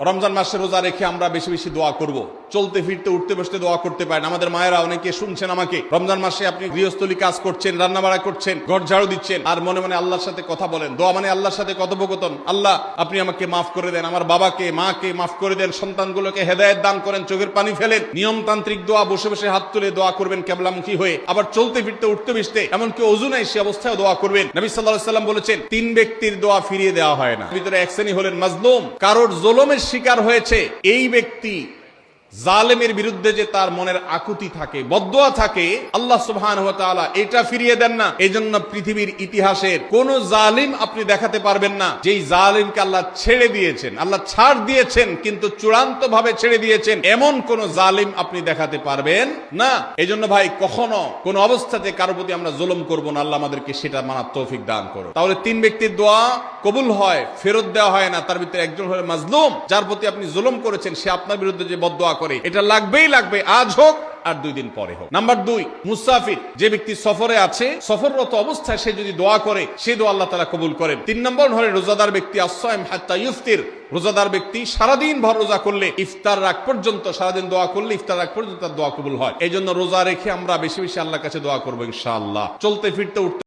রমজান মাসে রোজা রেখে আমরা বেশি বেশি দোয়া করব। চলতে ফিরতে উঠতে বসতে দোয়া করতে পারেন। আমাদের মায়েরা অনেকে শুনছেন আমাকে, রমজান মাসে আপনি গৃহস্থলী কাজ করছেন, রান্না বাড়া করছেন, ঘর ঝাড়ু দিচ্ছেন, আর মনে মনে আল্লাহর সাথে কথা বলেন। দোয়া মানে আল্লাহর সাথে কথোপকথন। আল্লাহ আপনি আমাকে মাফ করে দেন, আমার বাবাকে মাকে মাফ করে দেন, সন্তানগুলোকে হেদায়েত দান করেন, চোখের পানি ফেলেন। নিয়মতান্ত্রিক দোয়া, বসে বসে হাত তুলে দোয়া করবেন কেবলামুখী হয়ে। আবার চলতে ফিরতে উঠতে বসতে, এমনকি ওযু নাই সে অবস্থায় দোয়া করবেন। নবী সাল্লাল্লাহু আলাইহি ওয়াসাল্লাম বলেছেন, তিন ব্যক্তির দোয়া ফিরিয়ে দেওয়া হয় না। ভিতরে এক শ্রেণী হলেন মাজলুম, কারোর জুলুমের শিকার হয়েছে। এই ব্যক্তি জালেমের বিরুদ্ধে যে তার মনের আকুতি থাকে, বদদোয়া থাকে, আল্লাহ সুবহানাহু ওয়া তাআলা এটা ফিরিয়ে দেন না। এইজন্য পৃথিবীর ইতিহাসের কোন জালিম আপনি দেখাতে পারবেন না যেই জালিমকে আল্লাহ ছেড়ে দিয়েছেন, আল্লাহ ছাড় দিয়েছেন কিন্তু চূড়ান্ত ভাবে ছেড়ে দিয়েছেন, এমন কোন জালিম আপনি দেখাতে পারবেন না। এইজন্য ভাই, কখনো কোন অবস্থাতে কারো প্রতি আমরা জুলুম করব না। আল্লাহ আমাদেরকে সেটা মানার তৌফিক দান করুন। তাহলে তিন ব্যক্তির দোয়া কবুল হয়, ফেরত দেওয়া হয় না। তার ভিতরে একজন হলো মাজলুম, যার প্রতি আপনি জুলুম করেছেন, সে আপনার বিরুদ্ধে যে বদদোয়া করে, এটা লাগবেই লাগবে, আজ হোক আর 2 দিন পরে হোক। নাম্বার 2, মুসাফির, যে ব্যক্তি সফরে আছে, সফররত অবস্থায় সে যদি দোয়া করে, সে দোয়া আল্লাহ তাআলা কবুল করেন। 3 নম্বর হলো রোজাদার ব্যক্তি, as-সাইম হাত্তা ইফতির, রোজাদার ব্যক্তি সারাদিন ভর রোজা করলে, ইফতার রাগ পর্যন্ত, সারাদিন দোয়া করলে ইফতার রাগ পর্যন্ত তার দোয়া কবুল হয়। এই জন্য রোজা রেখে আমরা বেশি বেশি আল্লাহর কাছে দোয়া করবো ইনশাআল্লাহ। চলতে ফিরতে উঠতে